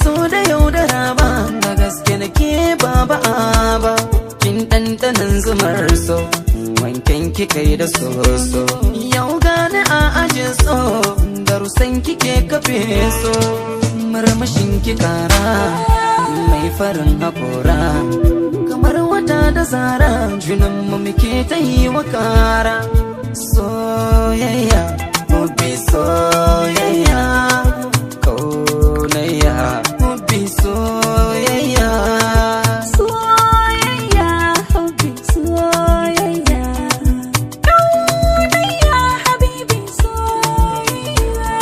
so da yaudara ba, da gaske nake ba kin ɗanɗanan zumar so, wanken ki kai da soso. Yau gane a ajin so, darusan kike kafe so, murmushin ki kara mai farin hakora, kamar wata da zara, junan mu muke ta yi wa kara. Soyayya, hobi soyayya, kaunayya, hobi soyayya. Soyayya, hobi soyayya, kaunayya, habibi soyayya.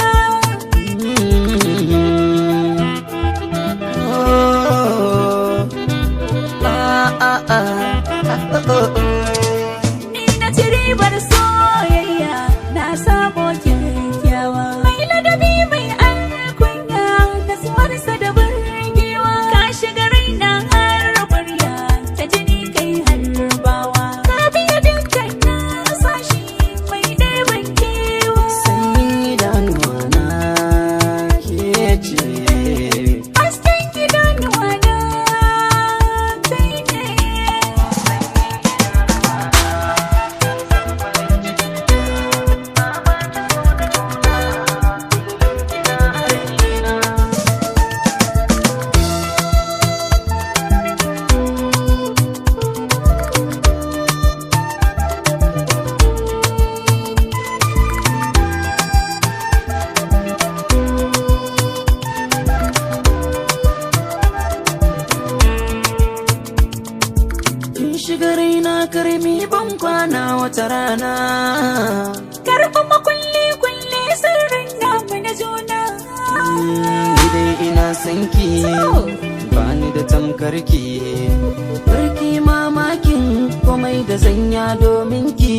Ni na ci ribar soyayya, na samo kyakkyawa, mai ladabi mai alkunya, nasuwarsa da burgewa. Ka shiga raina har ƙwarya, ta jini kai harbawa. Ka biya dukkan nasashi mai ɗeban kewa. Sanyin idanuwa na ke ce, Hasken idanuwa na kai ne. kin shiga raina karmi ban kwana wata rana. Karɓi makulli kulle sirrin namu na juna. Ni dai ina son ki, bani da tamkarki, barki mamakin komai da zanya domin ki.